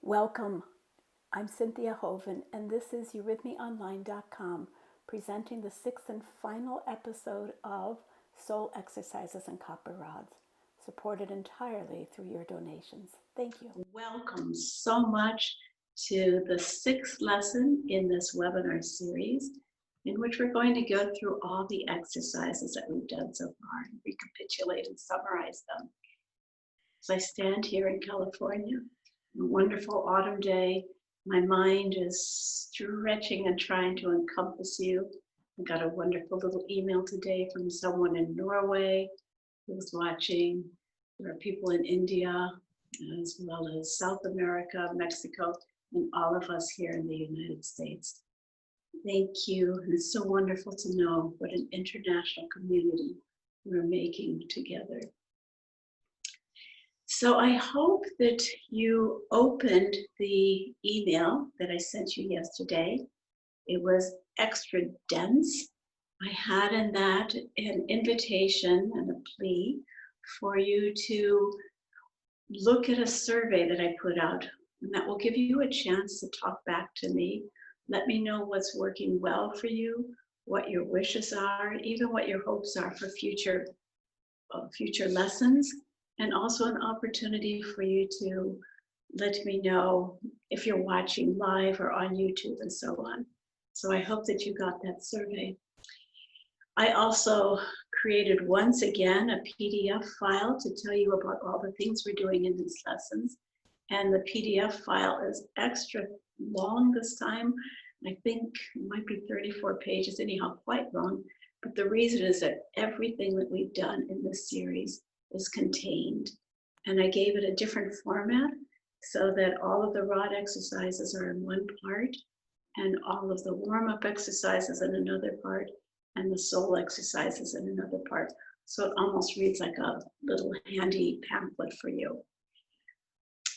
Welcome. I'm Cynthia Hoven, and this is eurythmyonline.com, presenting the sixth and final episode of Soul Exercises and Copper Rods, supported entirely through your donations. Thank you. Welcome so much to the sixth lesson in this webinar series, in which we're going to go through all the exercises that we've done so far and recapitulate and summarize them. As I stand here in California, a wonderful autumn day, my mind is stretching and trying to encompass you. I got a wonderful little email today from someone in Norway who's watching. There are people in India, as well as South America, Mexico, and all of us here in the United States. Thank you. It's so wonderful to know what an international community we're making together. So I hope that you opened the email that I sent you yesterday. It was extra dense. I had in that an invitation and a plea for you to look at a survey that I put out, and that will give you a chance to talk back to me. Let me know what's working well for you, what your wishes are, even what your hopes are for future lessons, and also an opportunity for you to let me know if you're watching live or on YouTube and so on. So I hope that you got that survey. I also created once again a PDF file to tell you about all the things we're doing in these lessons. And the PDF file is extra long this time. I think it might be 34 pages, anyhow, quite long. But the reason is that everything that we've done in this series is contained. And I gave it a different format so that all of the rod exercises are in one part and all of the warm-up exercises in another part and the soul exercises in another part. So it almost reads like a little handy pamphlet for you.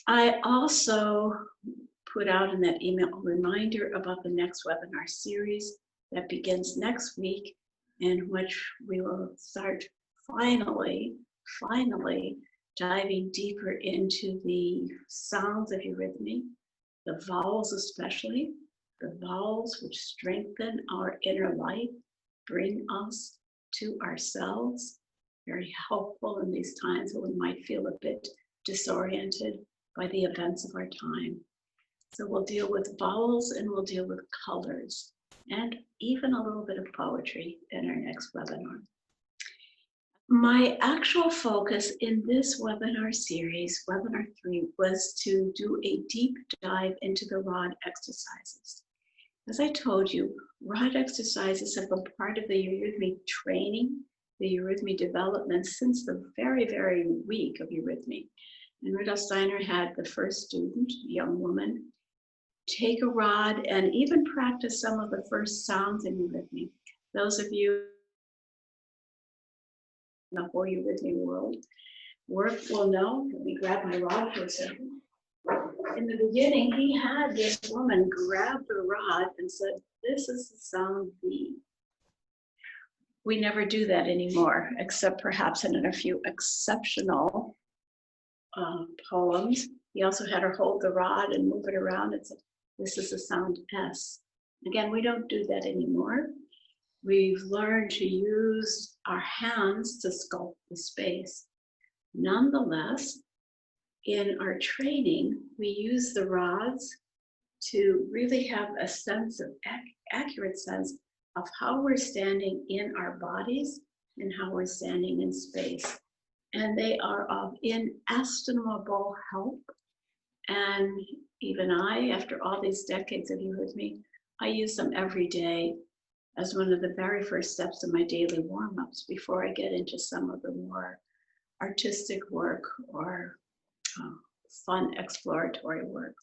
I also put out in that email a reminder about the next webinar series that begins next week, in which we will start finally diving deeper into the sounds of eurythmy, the vowels especially, the vowels which strengthen our inner life, bring us to ourselves. Very helpful in these times when we might feel a bit disoriented by the events of our time. So we'll deal with vowels and we'll deal with colors and even a little bit of poetry in our next webinar. My actual focus in this webinar series, webinar 3, was to do a deep dive into the rod exercises. As I told you, rod exercises have been part of the eurythmy training, the eurythmy development since the very, very week of eurythmy. And Rudolf Steiner had the first student, a young woman, take a rod and even practice some of the first sounds in eurythmy. Those of you in the whole eurythmy world will know. Let me grab my rod for a second. In the beginning, he had this woman grab the rod and said, "This is the sound B." We never do that anymore, except perhaps in a few exceptional poems. He also had her hold the rod and move it around and said, "This is the sound S." Again, we don't do that anymore. We've learned to use our hands to sculpt the space. Nonetheless, in our training, we use the rods to really have a sense of accurate sense of how we're standing in our bodies and how we're standing in space. And they are of inestimable help. And even I, after all these decades of eurythmy, I use them every day as one of the very first steps in my daily warm-ups before I get into some of the more artistic work or fun exploratory work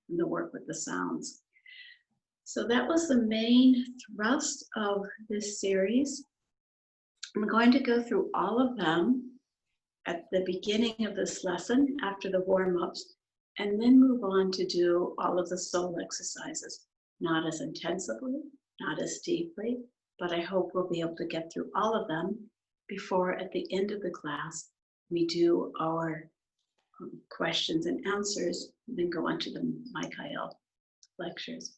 and the work with the sounds. So that was the main thrust of this series. I'm going to go through all of them at the beginning of this lesson after the warm-ups, and then move on to do all of the soul exercises, not as intensively, not as deeply, but I hope we'll be able to get through all of them before at the end of the class we do our questions and answers, and then go on to the Michael lectures.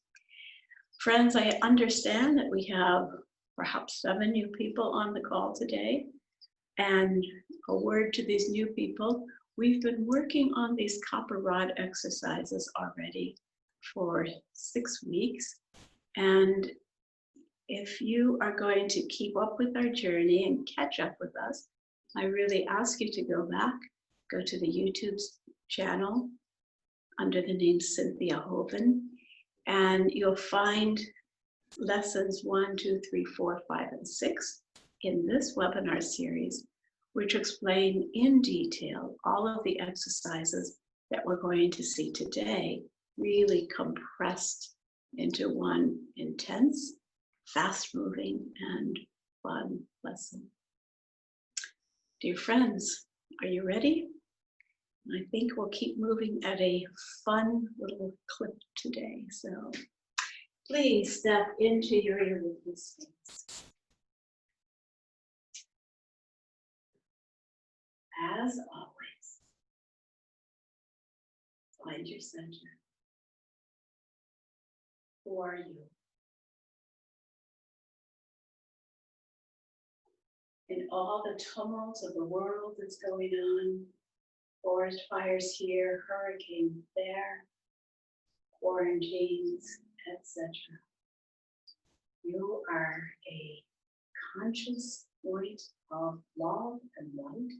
Friends, I understand that we have perhaps 7 new people on the call today. And a word to these new people, we've been working on these copper rod exercises already for 6 weeks. And if you are going to keep up with our journey and catch up with us, I really ask you to go back, go to the YouTube channel under the name Cynthia Hoven, and you'll find lessons 1, 2, 3, 4, 5, and 6 in this webinar series, which explain in detail all of the exercises that we're going to see today, really compressed into one intense, fast-moving, and fun lesson. Dear friends, are you ready? I think we'll keep moving at a fun little clip today. So please step into your eurythmy space. As always, find your center. Who are you? In all the tumult of the world that's going on, forest fires here, hurricanes there, quarantines, etc. You are a conscious point of love and light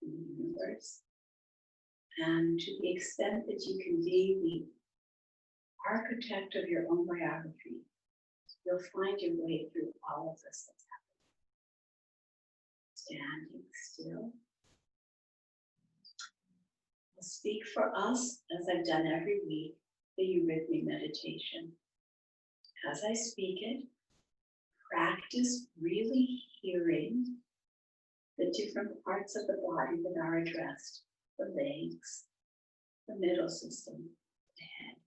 in the universe. And to the extent that you can be the architect of your own biography, you'll find your way through all of this that's happening. Standing still. I'll speak for us, as I've done every week, the Eurythmic Meditation. As I speak it, practice really hearing the different parts of the body that are addressed, the legs, the middle system, the head.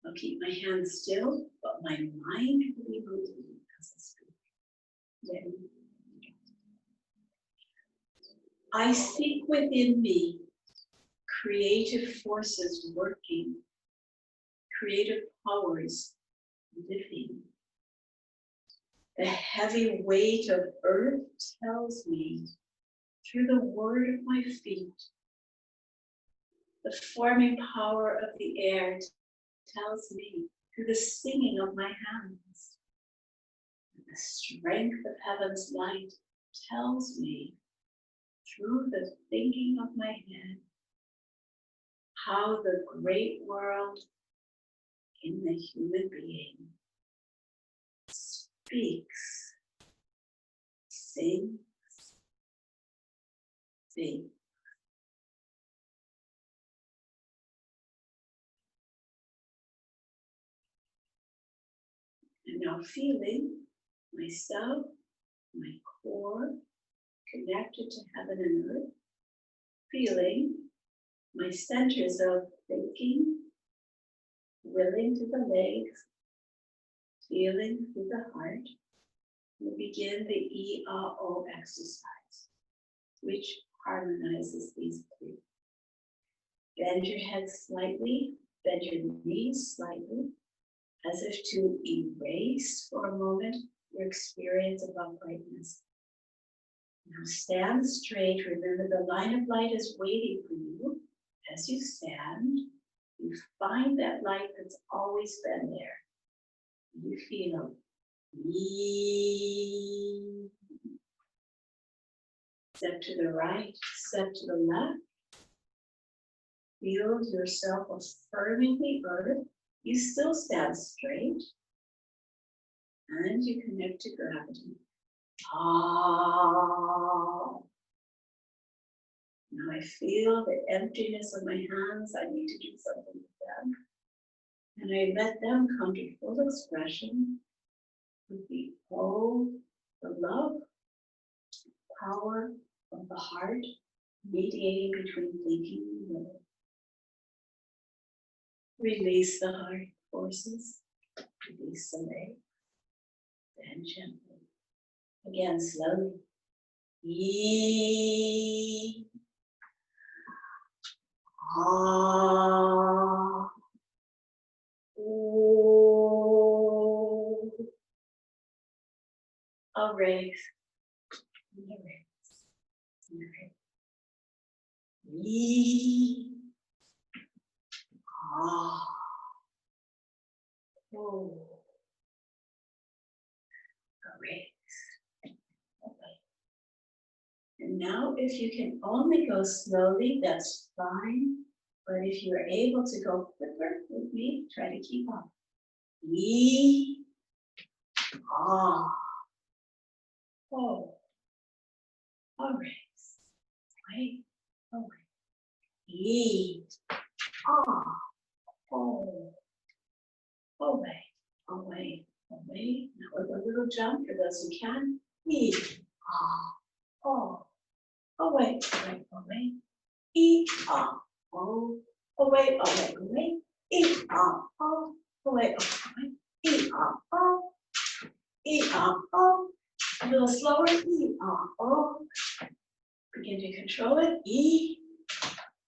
I'll keep my hands still, but my mind will be moving as I speak. Ready? I seek within me creative forces working, creative powers living. The heavy weight of earth tells me through the word of my feet. The forming power of the air tells me through the singing of my hands. The strength of heaven's light tells me through the thinking of my head how the great world in the human being speaks, sings, thinks. And now feeling myself, my core, connected to heaven and earth, feeling my centers of thinking, willing to the legs, feeling through the heart. We begin the E-A-O exercise, which harmonizes these 3. Bend your head slightly, bend your knees slightly, as if to erase for a moment your experience of uprightness. Now stand straight. Remember, the line of light is waiting for you. As you stand, you find that light that's always been there. You feel step to the right, step to the left. Feel yourself affirming the earth. You still stand straight. And you connect to gravity. Now I feel the emptiness of my hands. I need to do something with them. And I let them come to full expression with the O, the love, power of the heart, mediating between thinking and will. Release the heart forces, release the legs, then gently. Again, slowly. Ah. Oh. A raise. And a raise. And a raise. E. Ah. Oh. A raise. Okay. And now if you can only go slowly, that's fine. But if you're able to go quicker with me, try to keep up. E. Ah. Oh. A raise. Wait. Oh. E. Ah. Oh. Away. Away. Away. Now with a little jump for those who can. E. Ah. Oh. Away. Away. Away. E. Ah. Oh. Away. Away. Away. E. Ah. Oh. Away. Away. E. Ah. Oh. E. Ah. Oh. A little slower. E. Ah. Oh. Begin to control it. E.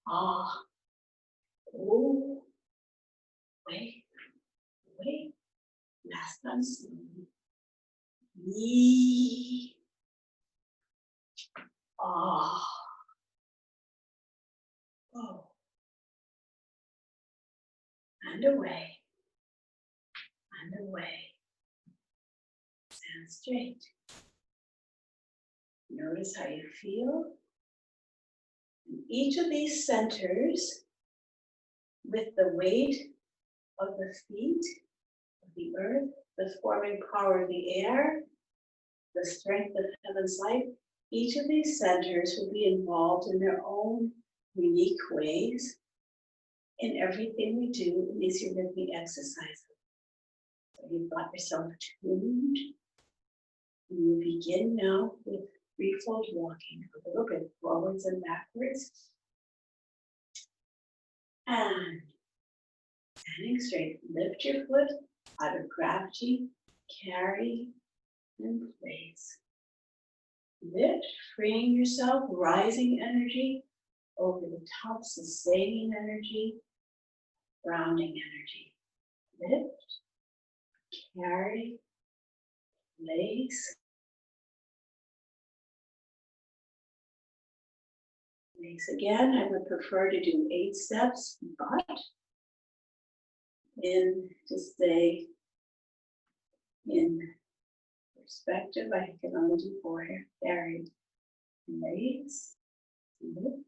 Ah. Oh. Wait. Wait. Last time slowly. E. Ah. Oh. And away. And away. Stand straight. Notice how you feel. In each of these centers, with the weight of the feet, of the earth, the forming power of the air, the strength of heaven's light, each of these centers will be involved in their own unique ways in everything we do in these eurythmic exercises. So you've got yourself tuned. You begin now with threefold walking, a little bit forwards and backwards. And standing straight, lift your foot out of gravity, carry, and place. Lift, freeing yourself, rising energy over the top, sustaining energy, grounding energy. Lift, carry, place. Place again. I would prefer to do 8 steps, but to stay in perspective, I can only do 4 here. Carry, place, lift,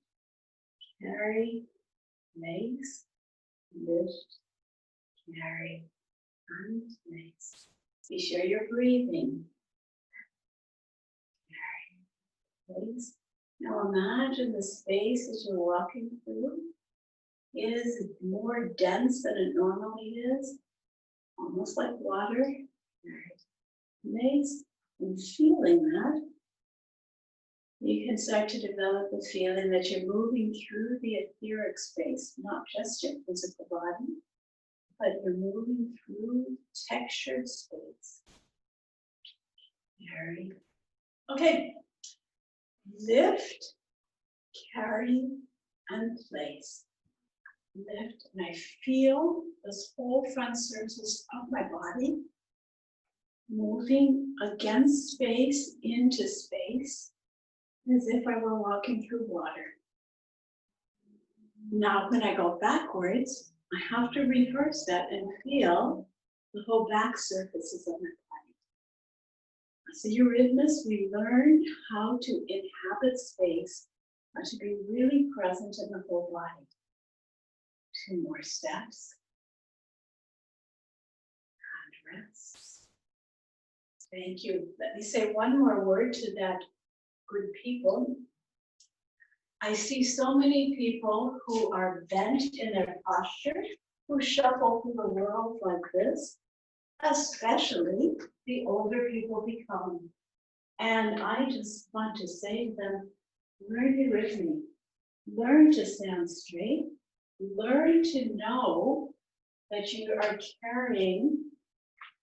carry, place, lift, carry, and place. Be sure you're breathing. Carry, place. Now imagine the space as you're walking through is more dense than it normally is, almost like water. Place, and feeling that, you can start to develop the feeling that you're moving through the etheric space, not just your physical body, but you're moving through textured space. Carry. Okay. Lift, carry, and place. Lift, and I feel this whole front surface of my body moving against space, into space, as if I were walking through water. Now, when I go backwards, I have to reverse that and feel the whole back surfaces of my body. So eurythmists, we learn how to inhabit space, how to be really present in the whole body. 2 more steps. And rest. Thank you. Let me say one more word to that good people. I see so many people who are bent in their posture, who shuffle through the world like this, especially the older people become. And I just want to say to them, learn eurythmy, learn to stand straight, learn to know that you are carrying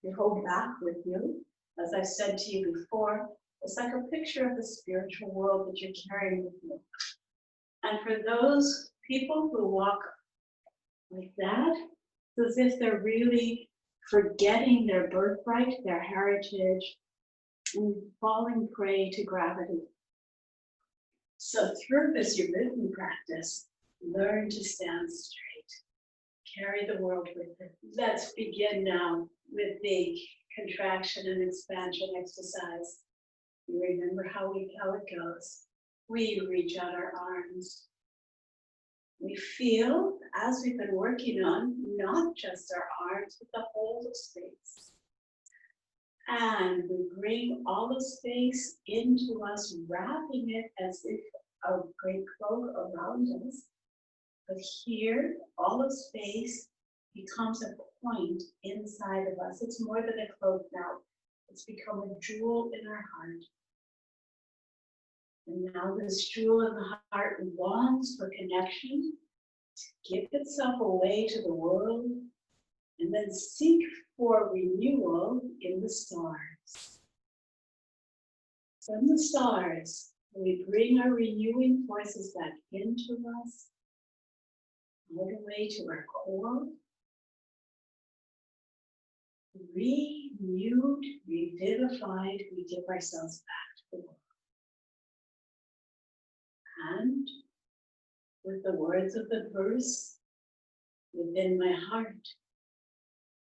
your whole back with you. As I said to you before, it's like a picture of the spiritual world that you're carrying with you. And for those People who walk like that, it's as if they're really forgetting their birthright, their heritage, and falling prey to gravity. So through this eurythmy practice, learn to stand straight. Carry the world with it. Let's begin now with the contraction and expansion exercise. You remember how it goes. We reach out our arms. We feel, as we've been working on, not just our arms, but the whole of space. And we bring all of space into us, wrapping it as if a great cloak around us. But here, all of space becomes a point inside of us. It's more than a cloak now. It's become a jewel in our heart. And now this jewel in the heart longs for connection, to give itself away to the world, and then seek for renewal in the stars. From the stars, we bring our renewing forces back into us, all the way to our core. Renewed, revivified, we give ourselves back to the world. And with the words of the verse, within my heart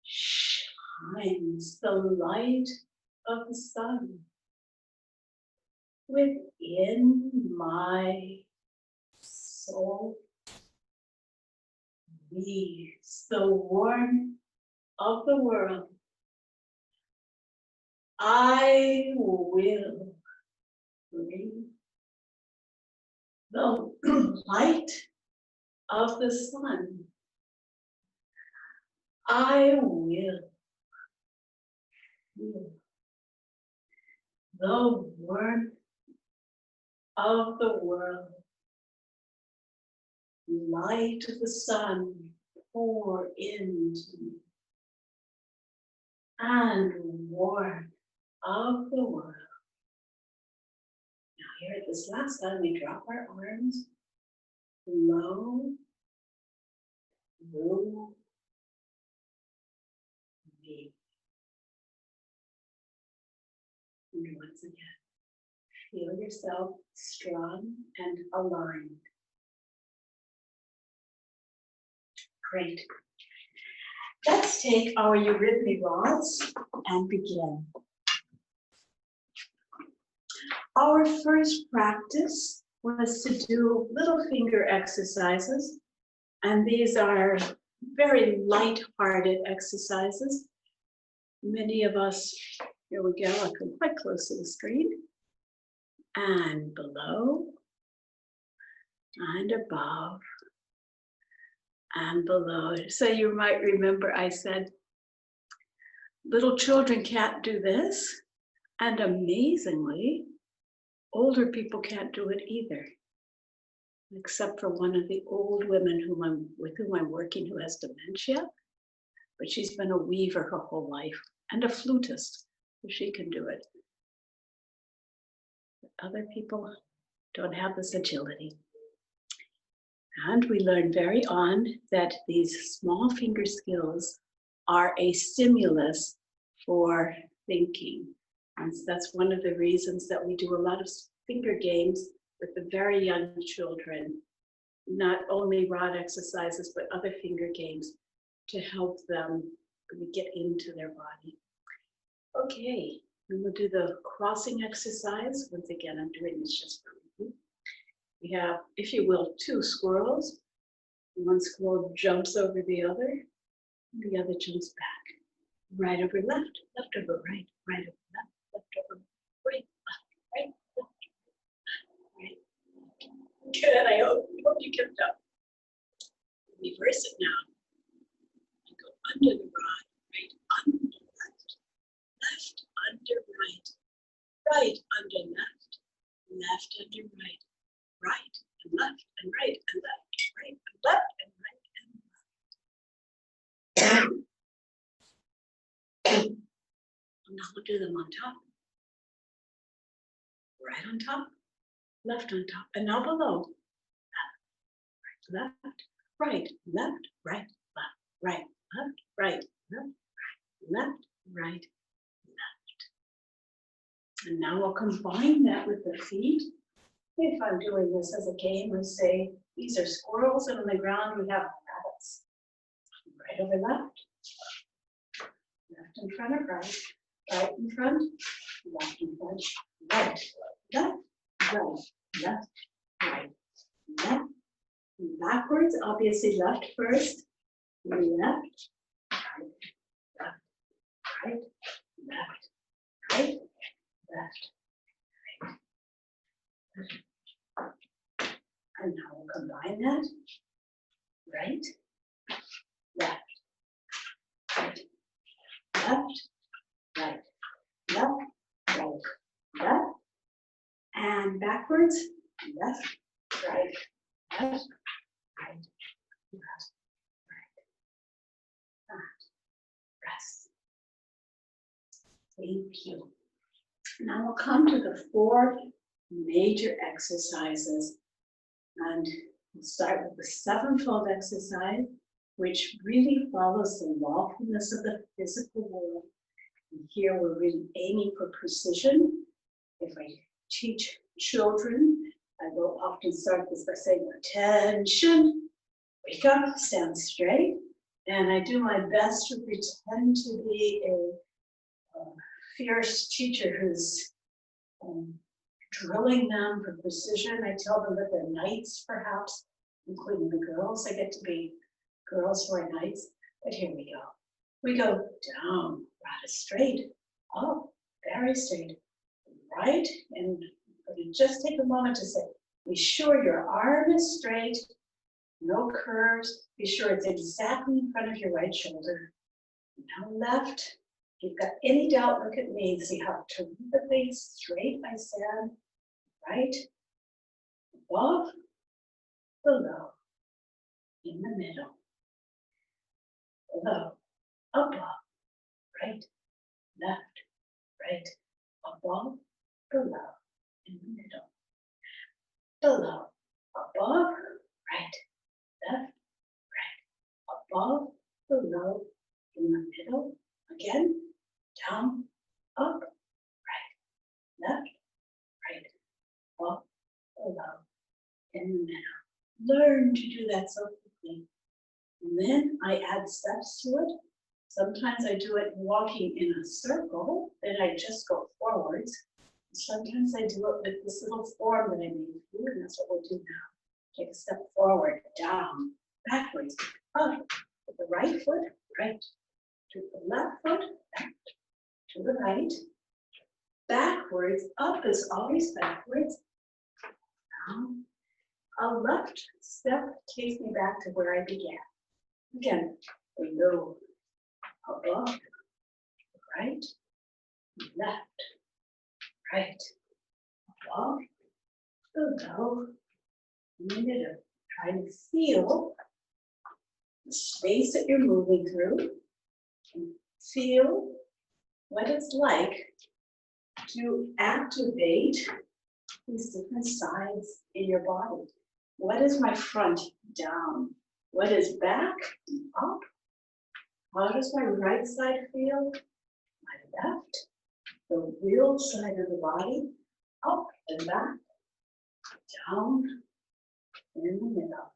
shines the light of the sun. Within my soul breathes the warmth of the world. I will bring the light of the sun. I will feel the warmth of the world. Light of the sun pour into me. And warmth of the world. Now here at this last time, we drop our arms low, low, me. And once again, feel yourself strong and aligned. Great. Let's take our eurythmy rods and begin. Our first practice was to do little finger exercises, and these are very light-hearted exercises. Many of us, here we go, I'll come quite close to the screen, and below, and above, and below. So you might remember I said, little children can't do this, and amazingly, older people can't do it either, except for one of the old women with whom I'm working who has dementia, but she's been a weaver her whole life and a flutist, so she can do it. But other people don't have this agility. And we learn very on that these small finger skills are a stimulus for thinking. And so that's one of the reasons that we do a lot of finger games with the very young children, not only rod exercises, but other finger games to help them really get into their body. Okay, we will do the crossing exercise. Once again, I'm doing this just for you. We have, if you will, two squirrels. One squirrel jumps over the other jumps back. Right over left, left over right, right over left, left over right, left, right, left, right. Good, I hope you kept up. Reverse it now. And go under the rod, right under left, left under right, right under left, left under right, right and left and right and left, right and left and right and left. And now we'll do them on top. Right on top, left on top, and now below. Left, right, left, right, left, right, left, right, left, right, left, left, right, left. And now we'll combine that with the feet. If I'm doing this as a game, we say these are squirrels, and on the ground we have rabbits. Right over left, left in front of right, right in front, left in front, right, left, right, left, right, left, backwards, obviously left first, left, right, left, right, left, right, left, right. And now we'll combine that. Right, left, right, left, right, left, right, left, and backwards, left, right, left, right, left, right, and rest. Thank you. Now we'll come to the 4 major exercises, and we'll start with the 7-fold exercise, which really follows the lawfulness of the physical world. And here we're really aiming for precision. If I teach children, I will often start this by saying, attention, wake up, stand straight. And I do my best to pretend to be a fierce teacher who's drilling them for precision. I tell them that they're knights, perhaps, including the girls. I get to be girls who are knights. But here we go. We go down, rather straight, up, very straight, right, and just take a moment to say, be sure your arm is straight, no curves, be sure it's exactly in front of your right shoulder. Now left, if you've got any doubt, look at me, see how terrifically straight I stand, right, above, below, in the middle, below, above, right, left, right, above, below, in the middle, below, above, right, left, right, above, below, in the middle, again, down, up, right, left, right, above, below, in the middle. Learn to do that so quickly. And then I add steps to it. Sometimes I do it walking in a circle, then I just go forwards. Sometimes I do it with this little form that I made for you, and that's what we'll do now. Take a step forward, down, backwards, up, with the right foot, right, to the left foot, back, to the right, backwards, up is always backwards, down. A left step takes me back to where I began. Again, below, above, right, left, right, above, below, middle. Try to feel the space that you're moving through, and feel what it's like to activate these different sides in your body. What is my front? Down. What is back? Up. How does my right side feel? My left. The real side of the body. Up and back. Down. In the middle.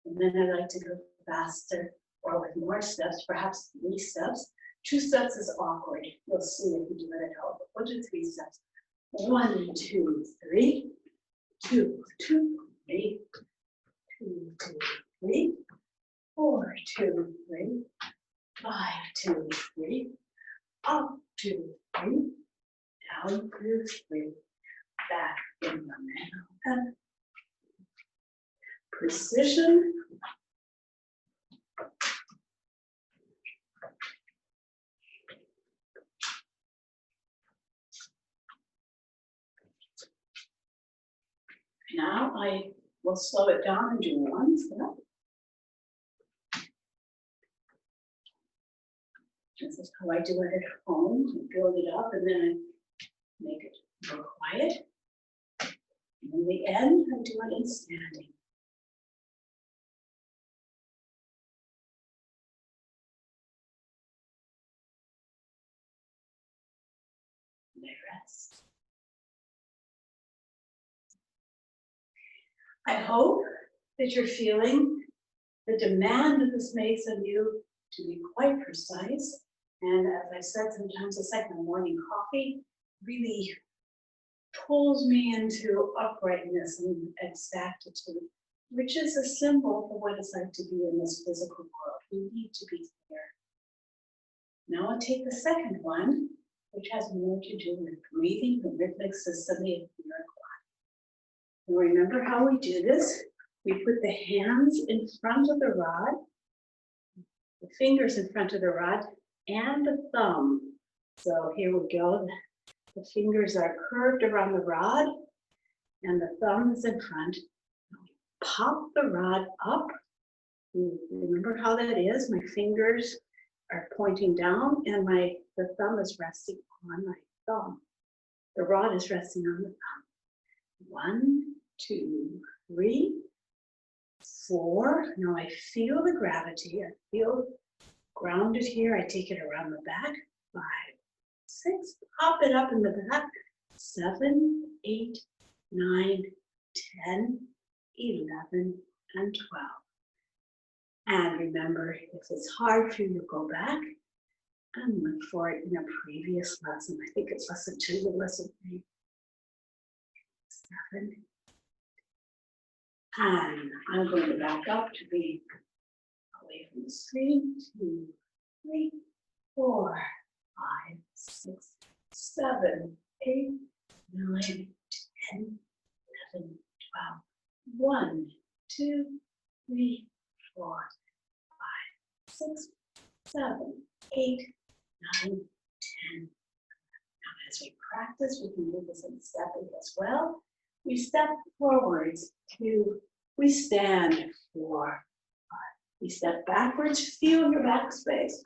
And then I like to go faster or with more steps, perhaps 3 steps. 2 steps is awkward. You'll see if you do it at home. 1 to 3 steps. 1, 2, 3. 2, 2, 3. 2, 2, 3. 4, 2, 3. 5, 2, 3. Up, 2, 3. Down, 2, 3. Back in the middle. And precision. Now I will slow it down and do 1 step. This is how I do it at home. I build it up and then I make it more quiet. And in the end, I do it in standing. rest. I hope that you're feeling the demand that this makes of you to be quite precise. And as I said, sometimes it's like my morning coffee really pulls me into uprightness and exactitude, which is a symbol for what it's like to be in this physical world. We need to be clear. Now I'll take the second one, which has more to do with breathing, the rhythmic system of your body. And remember how we do this? We put the hands in front of the rod, the fingers in front of the rod, and the thumb. So here we go. The fingers are curved around the rod, and the thumb is in front. Pop the rod up. Remember how that is? My fingers are pointing down, and the thumb is resting on my thumb. The rod is resting on the thumb. 1, 2, 3, 4. Now I feel the gravity. I feel grounded here. I take it around the back. 5, 6. Pop it up in the back. 7, 8, 9, 10, 11, and 12. And remember, if it's hard for you to go back and look for it in a previous lesson. I think it's lesson 2 or lesson 3. 7. And I'm going to back up to be away from the screen. 2, 3, 4, 5, 6, 7, 8, 9, 10, 11, 12. 1, 2, 3, 4, 5, 6, 7, 8, 9, 10. Now, as we practice, we can do this in stepping as well. We step forwards, 2, we stand, 4, 5. We step backwards, feel your back space.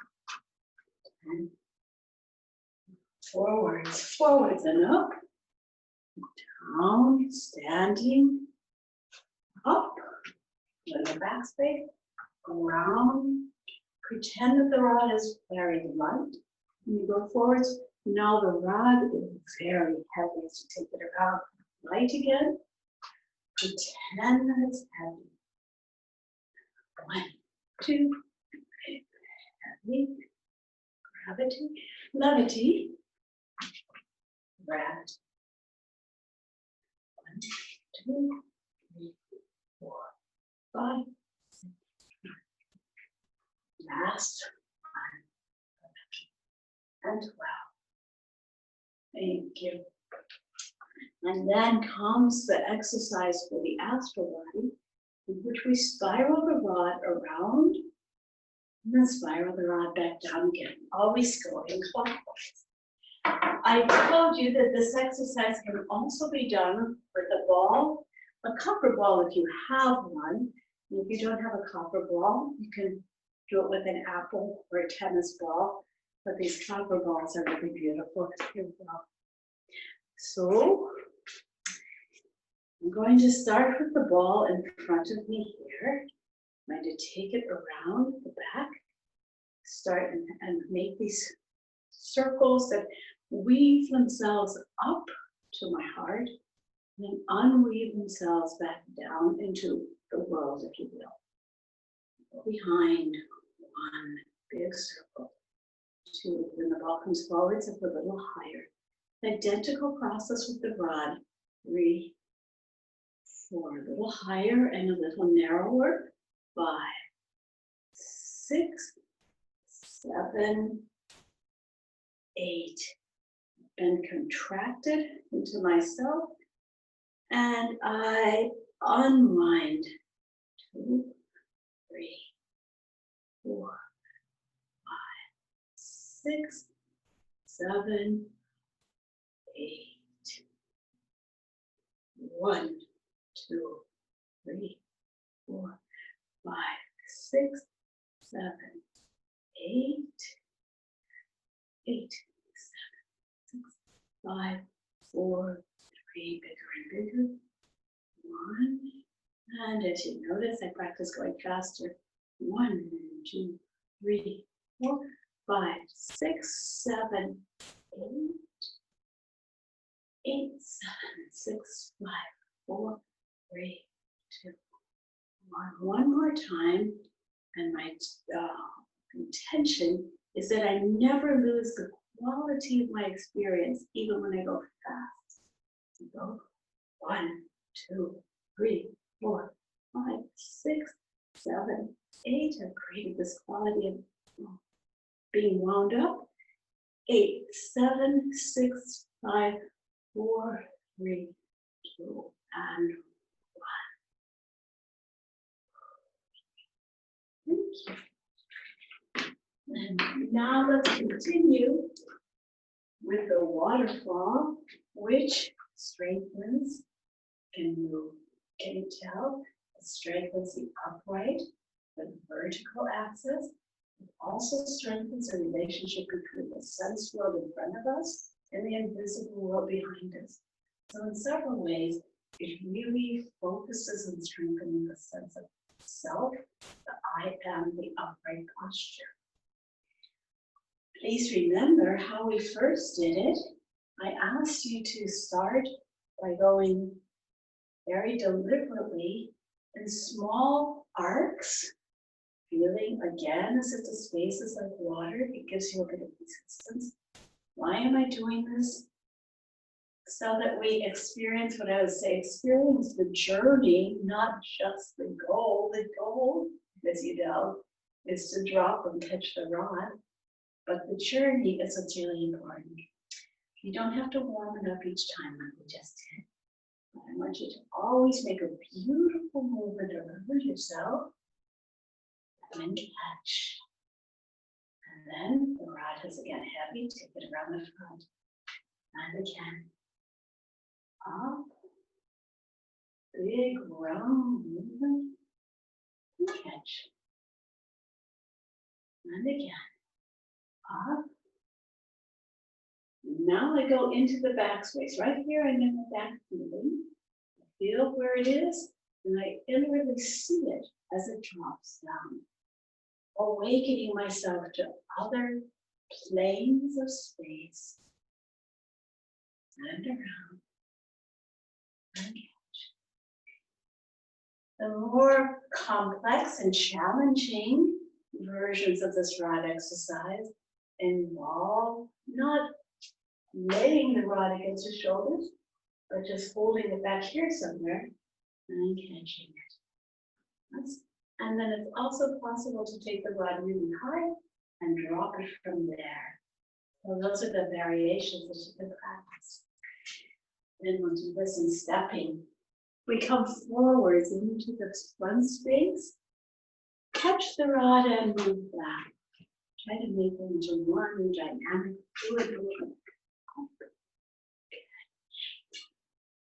10. Forwards and up. Down, standing, up. In the back space, around. Pretend that the rod is very light. When you go forwards, now the rod is very heavy as you take it around. Light again. Pretend that it's heavy. 1, 2, heavy. Gravity, levity. Gravity. 1, 2, 3, 4, 5, 6, 7. Last 1, 11, and 12. Thank you. And then comes the exercise for the astral body, in which we spiral the rod around and then spiral the rod back down again, always going clockwise. I told you that this exercise can also be done with a ball, a copper ball if you have one. And if you don't have a copper ball, you can do it with an apple or a tennis ball. But these copper balls are really beautiful. Here we go. So I'm going to start with the ball in front of me here. I'm going to take it around the back, start and make these circles that weave themselves up to my heart and then unweave themselves back down into the world, if you will. Behind 1 big circle. 2, when the ball comes forwards, it's a little higher. Identical process with the rod. 3, 4, a little higher and a little narrower. 5, 6, 7, 8. And contracted into myself. And I unwind. 2, 3, 4, 5, 6, 7, 8. 1, 2, 3, 4, 5, 6, 7, 8. 8, 7, 6, 5, 4, 3, bigger and bigger. 1. And as you notice, I practice going faster. 1, 2, 3, 4, 5, 6, 7, 8. 8, 7, 6, 5, 4, 3, 2, 1. One more time. And my intention is that I never lose the quality of my experience, even when I go fast. So go 1, 2, 3, 4, 5, 6, 7, 8. I've created this quality of being wound up. 8, 7, 6, 5, 4, 3, 2, and 1. Thank you. And now let's continue with the waterfall, which strengthens. Can you tell? It strengthens the upright, the vertical axis. It also strengthens the relationship between the sense world in front of us and the invisible world behind us. So in several ways, it really focuses on strengthening the sense of self, the I am, the upright posture. Please remember how we first did it. I asked you to start by going very deliberately in small arcs, feeling again as if the space is like water. It gives you a bit of resistance. Why am I doing this? So that we experience what I would say, experience the journey, not just the goal. The goal, as you know, is to drop and catch the rod. But the journey is what's really important. You don't have to warm it up each time like we just did. But I want you to always make a beautiful movement around yourself and then catch. And then the rod is again heavy, take it around the front. And again. Up. Big round movement. And catch. And again. Up. Now I go into the back space. Right here, I'm in the back feeling. I feel where it is, and I inwardly see it as it drops down. Awakening myself to other planes of space. And around. And catch. The more complex and challenging versions of this rod exercise involve not laying the rod against your shoulders, but just holding it back here somewhere and catching it. And then it's also possible to take the rod really high and drop it from there. So those are the variations that you can practice. Then we'll do this in stepping. We come forwards into the front space, catch the rod and move back. Try to make them into one dynamic fluid movement.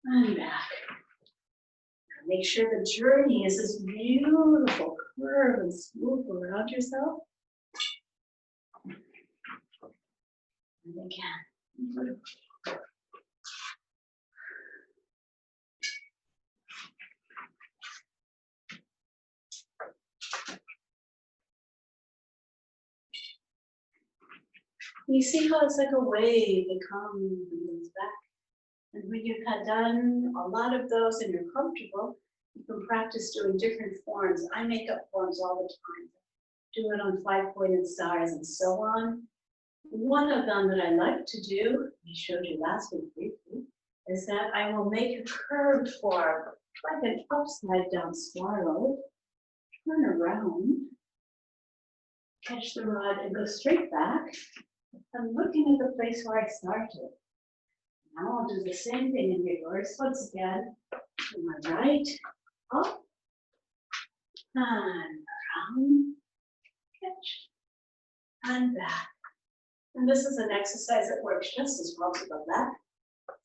And back. Make sure the journey is this beautiful curve and smooth around yourself. And again. You see how it's like a wave that comes and goes back. And when you've had done a lot of those and you're comfortable, you can practice doing different forms. I make up forms all the time. Do it on 5-pointed stars and so on. One of them that I like to do, I showed you last week briefly, is that I will make a curved form, like an upside down swallow, turn around, catch the rod and go straight back. I'm looking at the place where I started. Now I'll do the same thing in reverse once again. To my right, up, and around, catch, and back. And this is an exercise that works just as well to the left.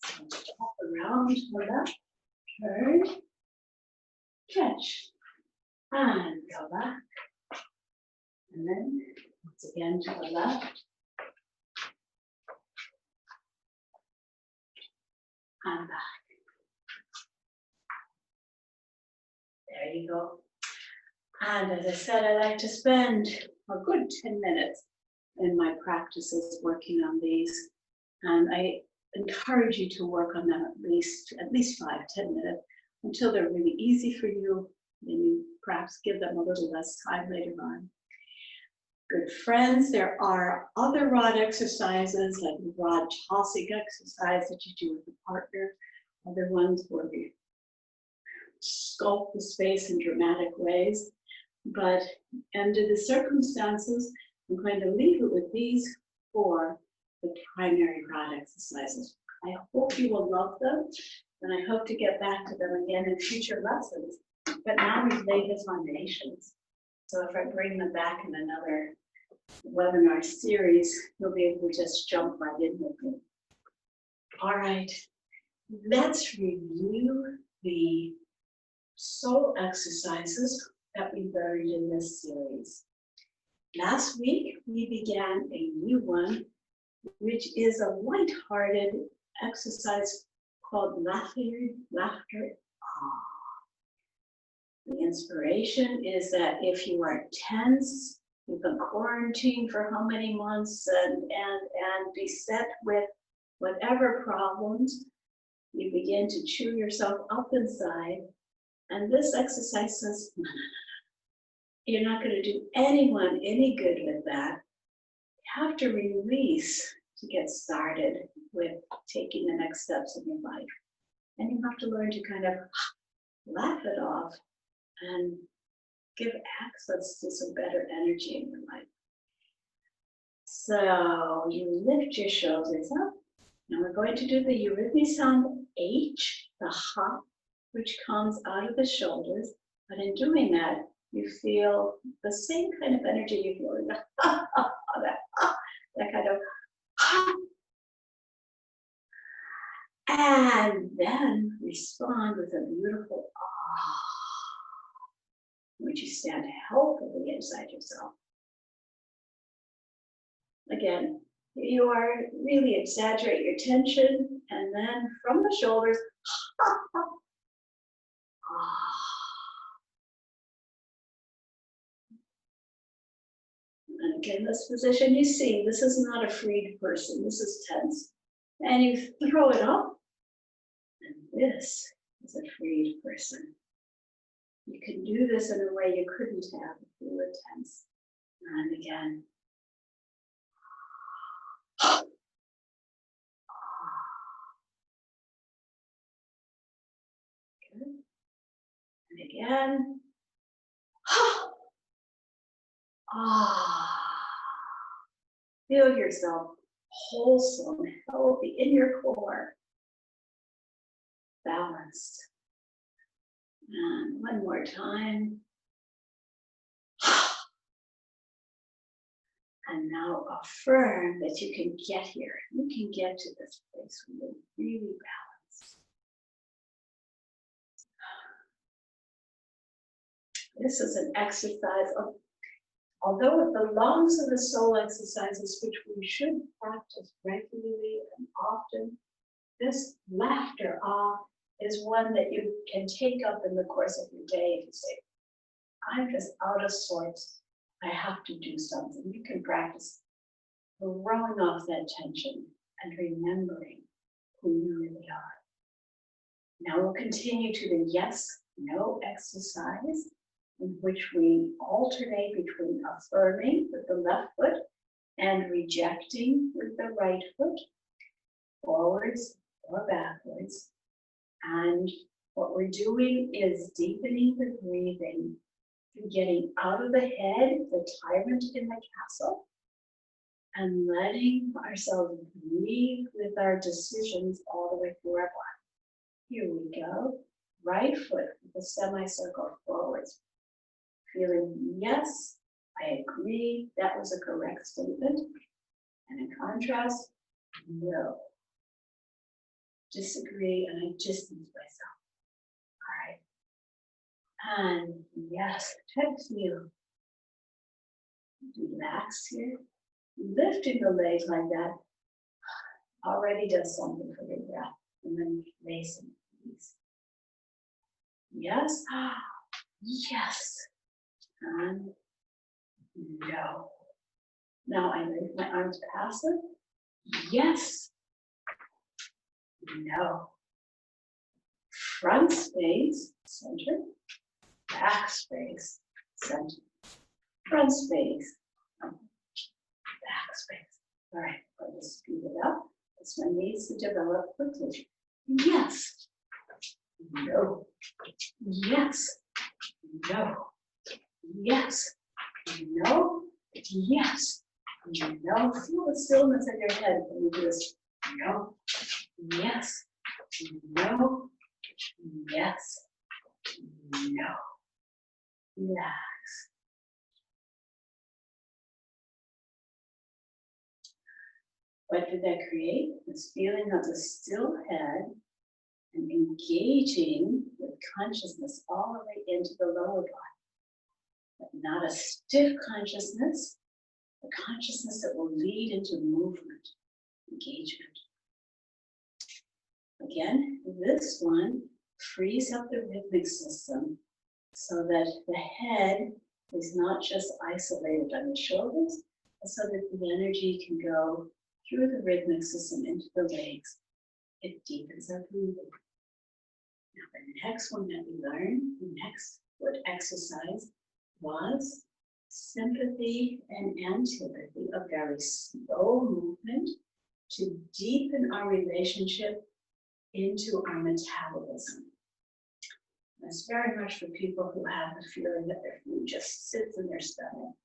So up around to the left, turn, catch, and go back. And then once again to the left. And back. There you go. And as I said, I like to spend a good 10 minutes in my practices working on these. And I encourage you to work on them at least 5-10 minutes until they're really easy for you. Then you perhaps give them a little less time later on. Good friends, there are other rod exercises like the rod tossing exercise that you do with a partner. Other ones where we sculpt the space in dramatic ways. But under the circumstances, I'm going to leave it with these 4, the primary rod exercises. I hope you will love them, and I hope to get back to them again in future lessons. But now we've laid the foundations. So if I bring them back in another webinar series, you'll be able to just jump right in with me. All right, let's review the soul exercises that we learned in this series. Last week, we began a new one, which is a light-hearted exercise called laughter. The inspiration is that if you are tense, you've been quarantined for how many months and beset with whatever problems, you begin to chew yourself up inside. And this exercise says, no, you're not going to do anyone any good with that. You have to release to get started with taking the next steps in your life. And you have to learn to kind of laugh it off and give access to some better energy in your life. So you lift your shoulders up. Now we're going to do the eurythmy sound H, the ha, which comes out of the shoulders. But in doing that, you feel the same kind of energy you feel in the that kind of ha. And then respond with a beautiful ah, which you stand healthily inside yourself. Again, you are really exaggerate your tension, and then from the shoulders, and again, this position, you see, this is not a freed person, this is tense. And you throw it up, and this is a freed person. You can do this in a way you couldn't have if you were tense. And again. Good. And again. Feel yourself wholesome, healthy in your core. Balanced. And one more time. And now affirm that you can get here. You can get to this place where you're really balanced. This is an exercise of, although it belongs to the soul exercises, which we should practice regularly and often, this laughter is one that you can take up in the course of your day if you say, I'm just out of sorts. I have to do something. You can practice throwing off that tension and remembering who you really are. Now we'll continue to the yes, no exercise, in which we alternate between affirming with the left foot and rejecting with the right foot, forwards or backwards. And what we're doing is deepening the breathing, getting out of the head, the tyrant in the castle, and letting ourselves breathe with our decisions all the way through our body. Here we go. Right foot with a semicircle forwards. Feeling, yes, I agree, that was a correct statement. And in contrast, no. Disagree, and I distance myself. All right. And yes, try to feel relaxed here. Lifting the legs like that already does something for your breath. And then releasing, please. Yes. Yes. And no. Now I lift my arms passive. Yes. no. Front space, center. Back space, center. Front space, back space. All right, let's speed it up. This one needs to develop quickly. Yes. No. Yes. No. Yes. No. Yes. No. Feel the stillness in your head when you do this. No. Yes. No. Yes. No. Relax. What did that create? This feeling of the still head and engaging with consciousness all the way into the lower body. But not a stiff consciousness, a consciousness that will lead into movement, engagement. Again, this one frees up the rhythmic system so that the head is not just isolated on the shoulders, but so that the energy can go through the rhythmic system into the legs. It deepens our breathing. Now the next one that we learned, the next foot exercise was sympathy and antipathy, a very slow movement to deepen our relationship into our metabolism. That's very much for people who have the feeling that their food just sits in their stomach,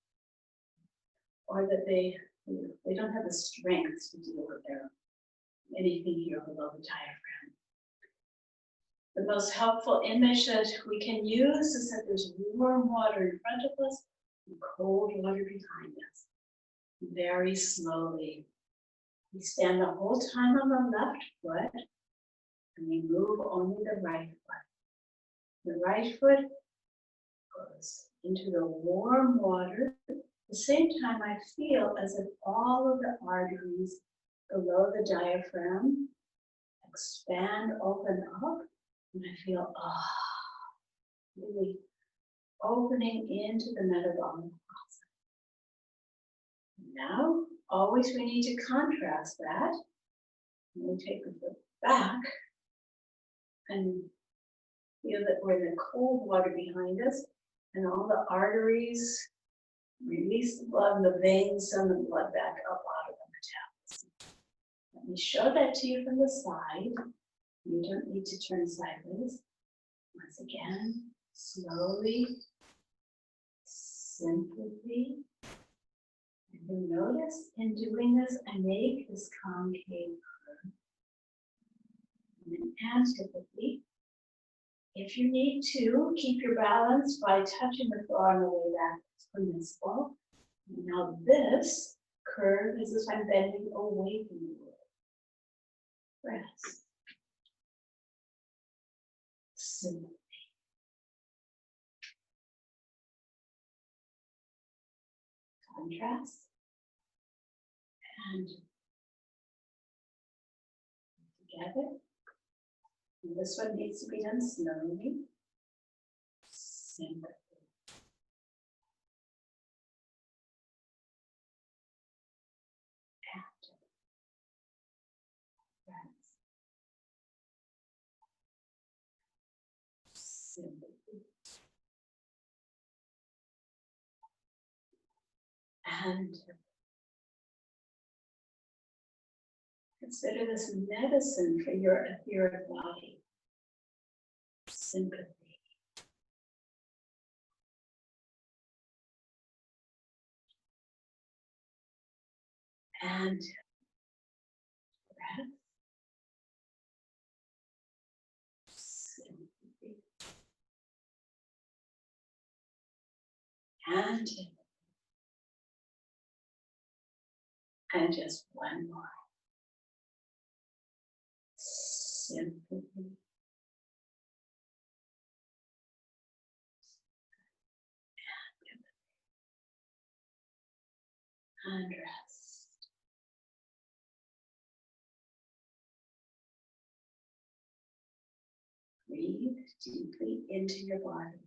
or that they don't have the strength to deal with anything here below the diaphragm. The most helpful image that we can use is that there's warm water in front of us and cold water behind us. Very slowly. We stand the whole time on the left foot and we move only the right foot. The right foot goes into the warm water. At the same time, I feel as if all of the arteries below the diaphragm expand, open up, and I feel, really opening into the metabolic process. Now, always we need to contrast that. And we take the foot back and feel that we're in the cold water behind us, and all the arteries release the blood, and the veins send the blood back up out of the metabolism. Let me show that to you from the side. You don't need to turn sideways. Once again, slowly, sympathy. And you'll notice in doing this, I make this concave curve. And then antipathy. If you need to, keep your balance by touching the floor on the way back. It's permissible. Now this curve is as if I'm bending away from the wood. Rest. Sympathy. Contrast. And together. And this one needs to be done slowly. Sympathy. After. Rest. Sympathy. And consider this medicine for your etheric body. Sympathy. And breath. Sympathy. And just one more. Sympathy. And rest. Breathe deeply into your body.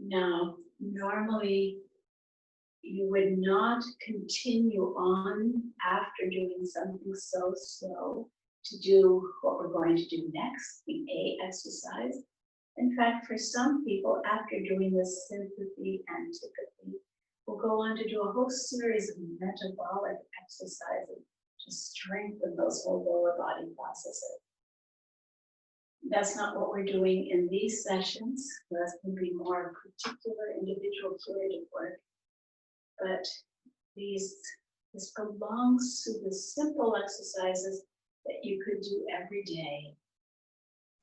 Now, normally you would not continue on after doing something so slow to do what we're going to do next, the A exercise. In fact, for some people, after doing this sympathy and antipathy, we'll go on to do a whole series of metabolic exercises to strengthen those whole lower body processes. That's not what we're doing in these sessions. That's going to be more particular individual curative work. But this belongs to the simple exercises that you could do every day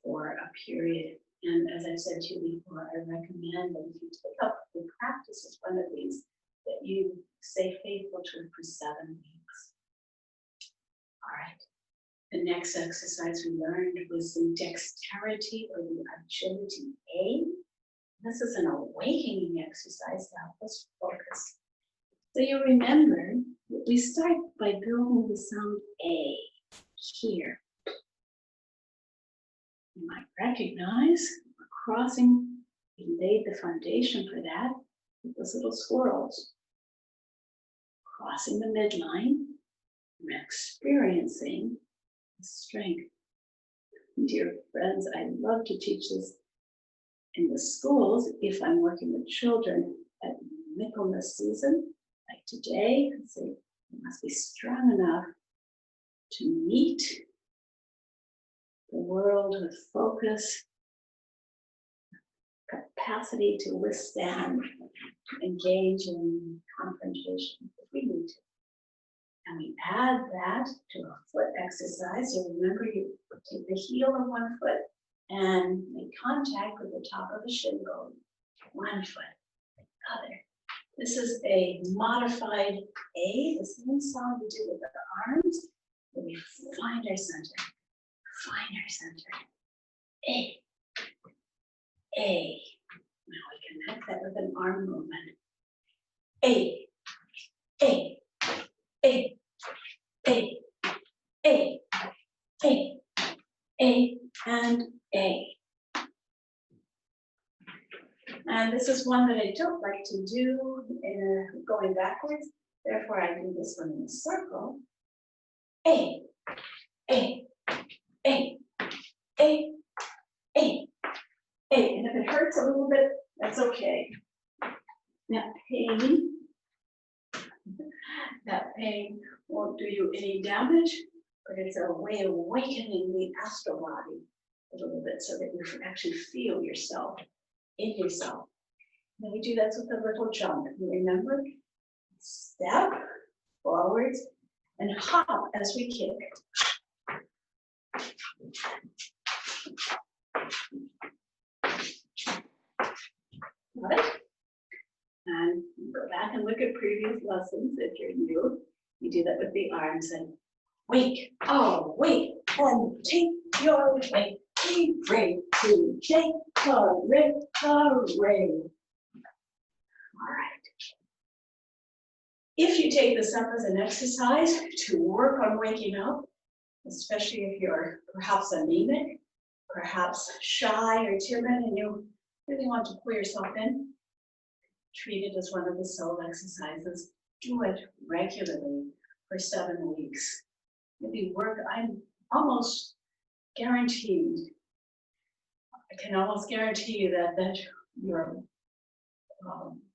for a period. And as I've said to you before, I recommend that if you take up the practice of one of these, that you stay faithful to it for 7 weeks. All right. The next exercise we learned was the dexterity or the agility A. This is an awakening exercise to help us focus. So you remember, we start by building the sound A here. You might recognize we're crossing, we laid the foundation for that with those little squirrels. Crossing the midline, we're experiencing the strength. Dear friends, I love to teach this in the schools if I'm working with children at Michaelmas season, like today. Say, you must be strong enough to meet the world with focus, capacity to withstand, engage in confrontation if we need to. And we add that to a foot exercise. So remember, you take the heel of one foot and make contact with the top of the shin bone. One foot, the other. This is a modified A, the same sound we do with our arms, where we find our center. Find our center. A. A. Now we connect that with an arm movement. A. A. A. A. A. A. A. And A. And this is one that I don't like to do going backwards. Therefore, I do this one in a circle. A. A. A. A. A. A. And if it hurts a little bit, that's okay. That pain won't do you any damage, but it's a way of awakening the astral body a little bit so that you actually feel yourself in yourself. And we do that with a little jump. You remember? Step forwards and hop as we kick. Right? And go back and look at previous lessons if you're new. You do that with the arms and wake, oh, wake, and take your way. Be brave to take the ring. All right. If you take this up as an exercise to work on waking up, especially if you're perhaps anemic, perhaps shy or timid, and you really want to pull yourself in, treat it as one of the soul exercises. Do it regularly for 7 weeks. Maybe work, I'm almost guaranteed, I can almost guarantee you that your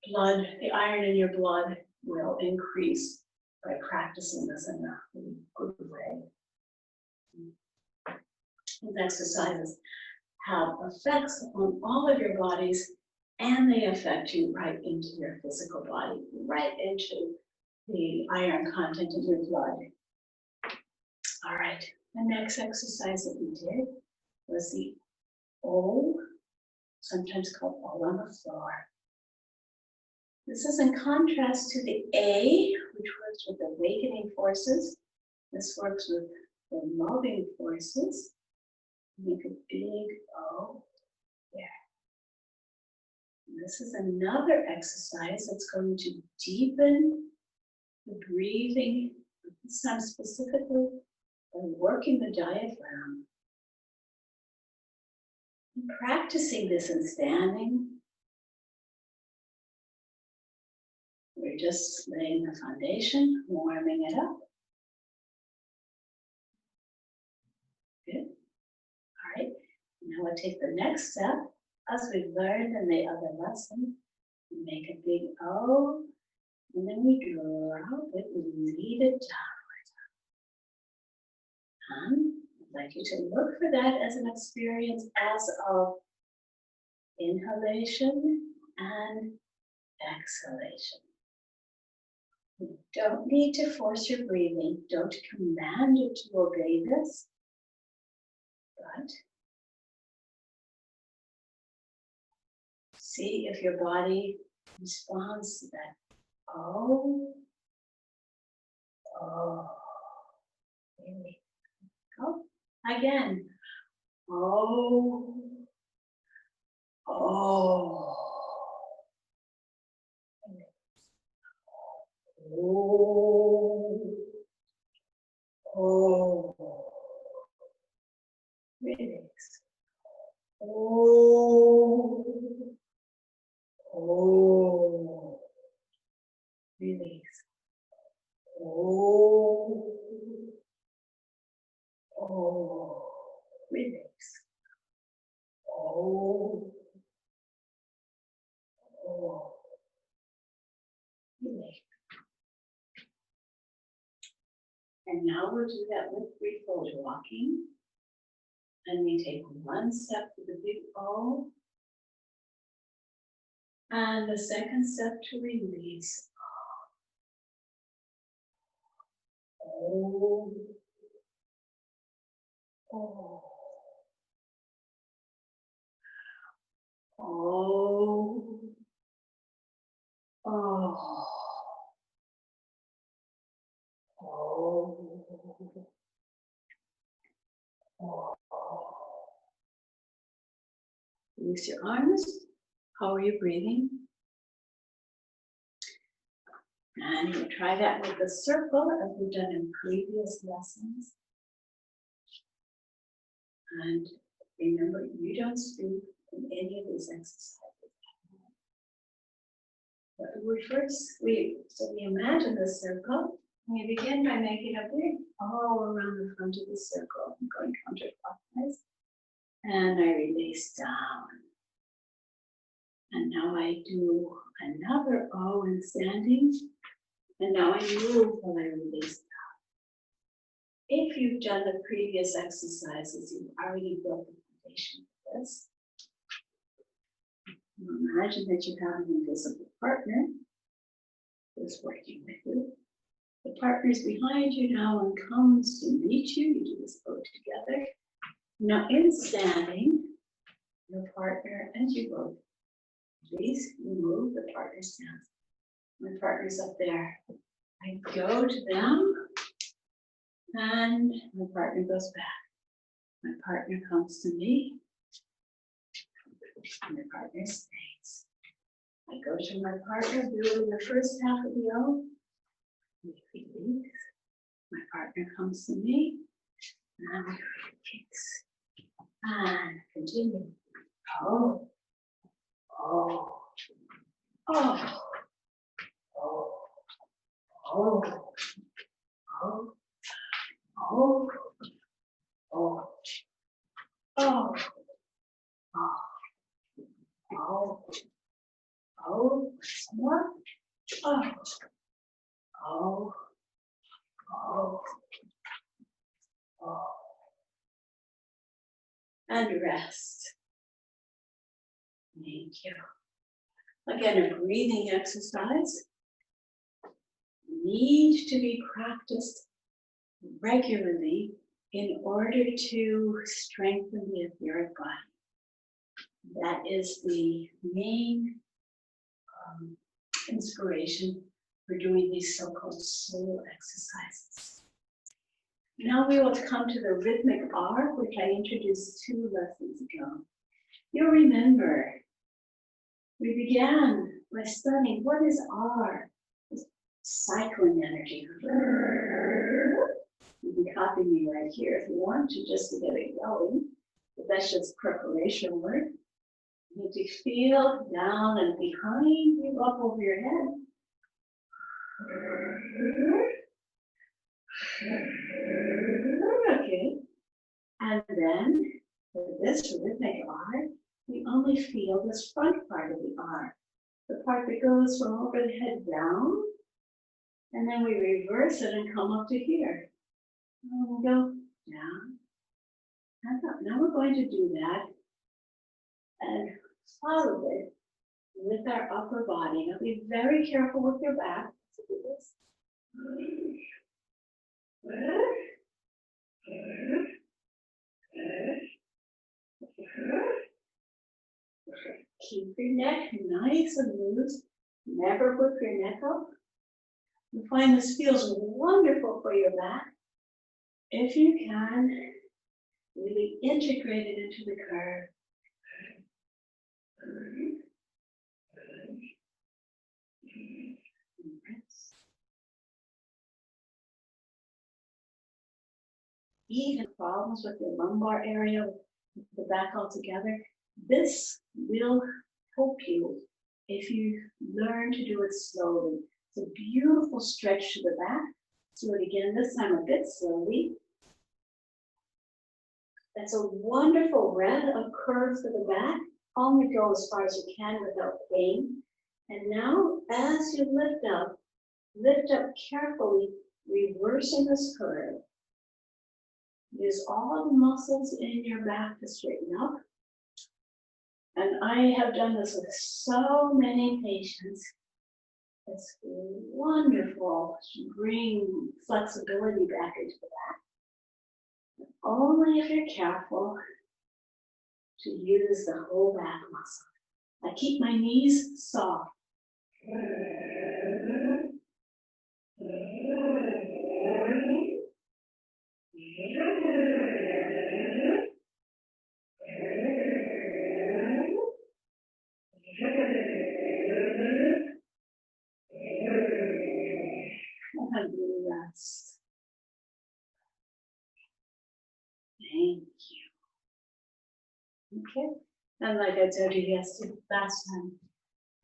blood, the iron in your blood will increase by practicing this in a really good way. These exercises have effects on all of your bodies, and they affect you right into your physical body, right into the iron content in your blood. All right, the next exercise that we did was the O, sometimes called all on the floor. This is in contrast to the A, which works with awakening forces. This works with the loving forces. Make a big O there. And this is another exercise that's going to deepen the breathing, this time specifically by working the diaphragm. And practicing this in standing, We're just laying the foundation, warming it up. Good. All right. Now we'll take the next step. As we've learned in the other lesson, we make a big O, and then we drop it, we lead it downwards. And I'd like you to look for that as an experience as of inhalation and exhalation. You don't need to force your breathing. Don't command you to obey this. But see if your body responds to that. Oh, oh, really? Go again. Oh, oh, oh, oh. Release. Oh, oh, release. Oh, oh, release. Oh, oh, release. And now we'll do that with threefold walking. And we take one step to the big O. And the second step to release. Oh, oh, oh, oh, oh, oh. Release your arms. How are you breathing? And we'll try that with the circle as we've done in previous lessons. And remember, you don't speak in any of these exercises. But we imagine the circle. We begin by making a big O around the front of the circle. I'm going counterclockwise. And I release down. And now I do another O in standing. And now I move while I release down. If you've done the previous exercises, you've already built the foundation for this. Imagine that you have an invisible partner who's working with you. The partner's behind you now and comes to meet you. You do this both together. Now in standing, your partner and you both, please move, the partner stands. My partner's up there. I go to them and my partner goes back. My partner comes to me and my partner stays. I go to my partner, building the first half of the O. We release. My partner comes to me and we release. And continue. Oh, oh, oh, oh, oh, oh, oh, oh, oh, oh, oh, some more. Oh, oh, oh, oh. And rest. Thank you. Again, a breathing exercise needs to be practiced regularly in order to strengthen the etheric body. That is the main inspiration for doing these so-called soul exercises. Now we will come to the rhythmic R, which I introduced 2 lessons ago. You'll remember, we began by studying what is R? It's cycling energy. You can copy me right here if you want to, just to get it going. But that's just preparation work. You need to feel down and behind you, up over your head. Okay. And then for this rhythmic R, we only feel this front part of the R, the part that goes from over the head down, and then we reverse it and come up to here. And we'll go down and up. Now we're going to do that and follow it with our upper body. Now be very careful with your back. So do this. Keep your neck nice and loose. Never whip your neck up. You find this feels wonderful for your back. If you can, really integrate it into the curve. Even problems with your lumbar area, with the back altogether, this will help you if you learn to do it slowly. It's a beautiful stretch to the back. Do it again, this time a bit slowly. That's a wonderful red of curve for the back. Only go as far as you can without pain. And now, as you lift up carefully, reversing this curve. Use all the muscles in your back to straighten up. And I have done this with so many patients. It's wonderful to bring flexibility back into the back. Only if you're careful to use the whole back muscle. I keep my knees soft. And rest. Thank you. Okay. And like I told you last time,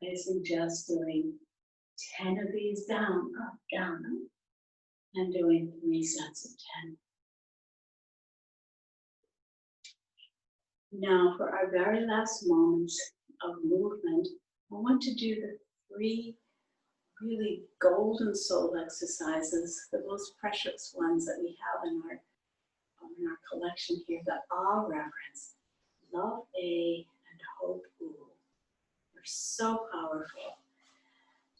I suggest doing 10 of these down, up, down, up, and doing 3 sets of 10. Now for our very last moments of movement, I want to do the 3 really golden soul exercises, the most precious ones that we have in our collection here, that are reverence, love A, and hope U. They're so powerful.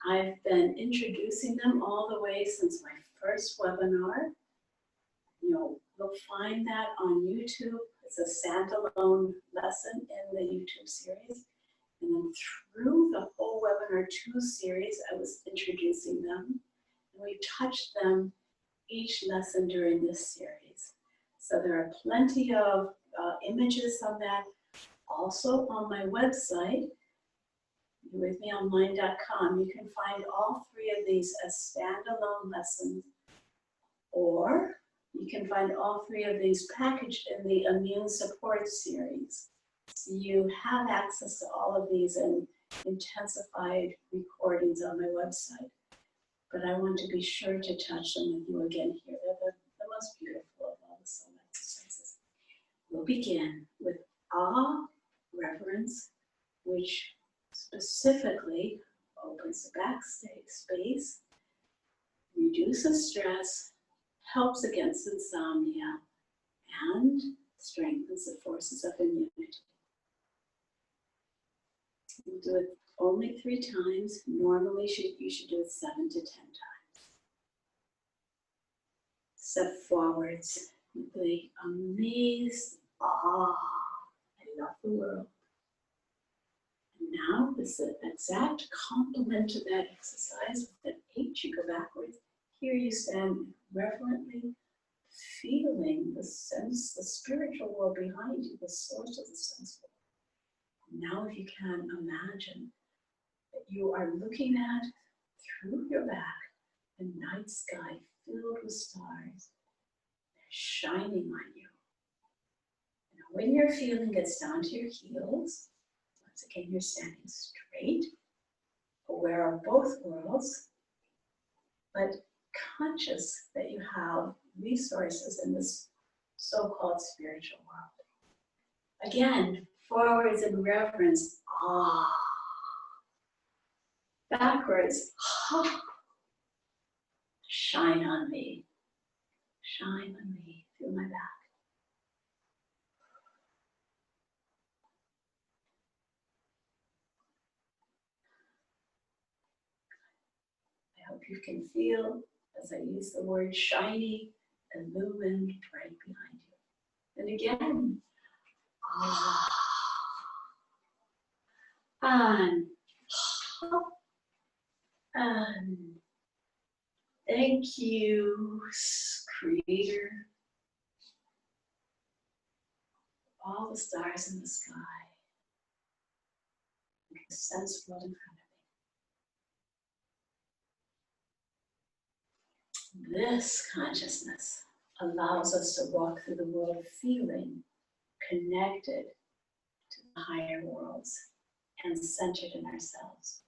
I've been introducing them all the way since my first webinar. You'll find that on YouTube. It's a standalone lesson in the YouTube series. And then through the whole webinar 2 series, I was introducing them. And we touched them each lesson during this series. So there are plenty of images on that. Also on my website, eurythmyonline.com, you can find all 3 of these as standalone lessons, or you can find all 3 of these packaged in the Immune Support series. So you have access to all of these in intensified recordings on my website. But I want to be sure to touch them with you again here. They're the most beautiful of all the soul exercises. We'll begin with awe, reverence, which specifically opens the backstage space, reduces stress, helps against insomnia, and strengthens the forces of immunity. We'll do it only 3 times. Normally, you should do it 7 to 10 times. Step forwards with the amazed awe. I love the world. And now, this is an exact complement to that exercise. With an H, you go backwards. Here you stand reverently, feeling the sense, the spiritual world behind you, the source of the sense world. Now, if you can, imagine that you are looking at, through your back, the night sky filled with stars. They're shining on you. And when your feeling gets down to your heels, once again, you're standing straight, aware of both worlds. but conscious that you have resources in this so-called spiritual world. Again, forwards in reverence, ah. Backwards, ah. Shine on me, shine on me, feel my back. I hope you can feel, as I use the word shiny, illumined right behind you. And again, ah, on, on. Thank you, Creator, all the stars in the sky, the sense world in front of me. This consciousness allows us to walk through the world feeling connected to the higher worlds and centered in ourselves.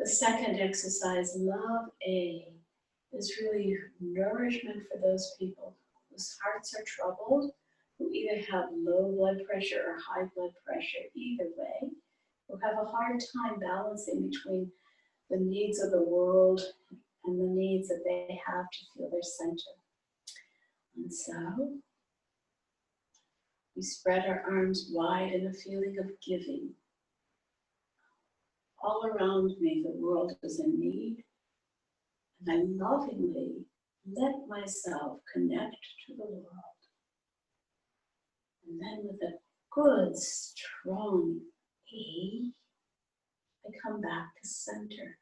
The second exercise, Love A, is really nourishment for those people whose hearts are troubled, who either have low blood pressure or high blood pressure, either way, who have a hard time balancing between the needs of the world and the needs that they have to feel their center. And so, we spread our arms wide in a feeling of giving. All around me, the world is in need, and I lovingly let myself connect to the world. And then with a good, strong A, I come back to center.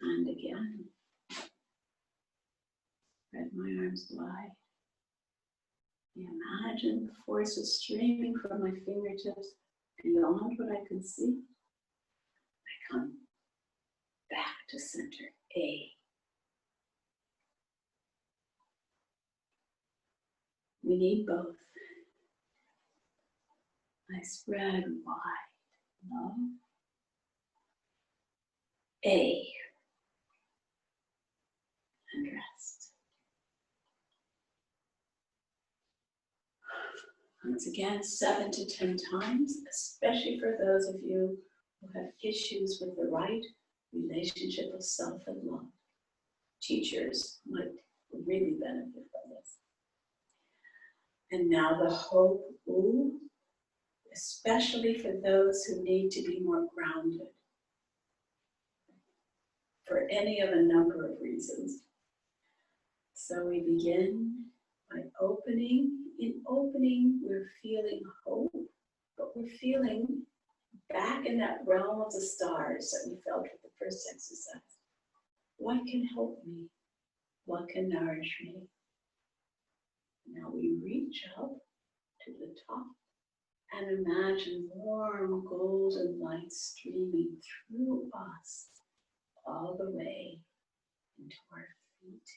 And again, spread my arms wide. Imagine the forces streaming from my fingertips beyond what I can see. I come back to center, A. We need both. I spread wide, love, A, and rest. Once again, 7 to 10 times, especially for those of you who have issues with the right relationship of self and love. Teachers might really benefit from this. And now the hope, ooh, especially for those who need to be more grounded for any of a number of reasons. So we begin by opening. In opening, we're feeling hope, but we're feeling back in that realm of the stars that we felt with the first exercise. What can help me? What can nourish me? Now we reach up to the top and imagine warm golden light streaming through us all the way into our feet.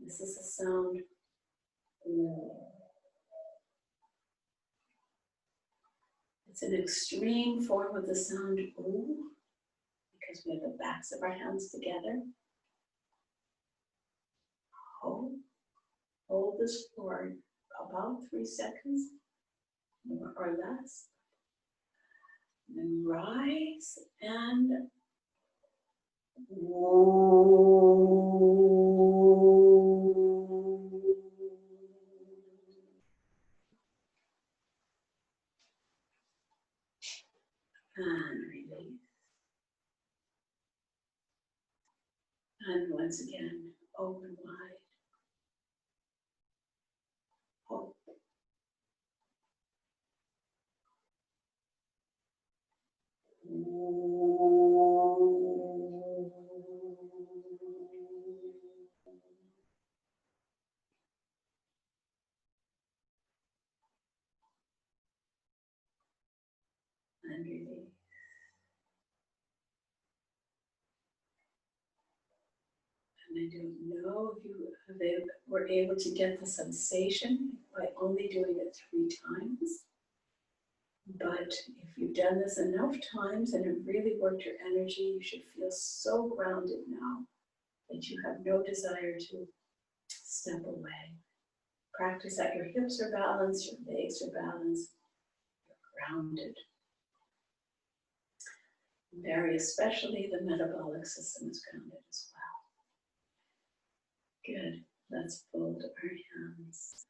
This is a sound. It's an extreme form of the sound ooh, because we have the backs of our hands together. Hold this for about 3 seconds, more or less. And then rise and and release. And once again, open wide. Hope. And release. And I don't know if you were able to get the sensation by only doing it 3 times. But if you've done this enough times and have really worked your energy, you should feel so grounded now that you have no desire to step away. Practice that your hips are balanced, your legs are balanced, you're grounded. Very especially the metabolic system is grounded as well. Good. Let's fold our hands.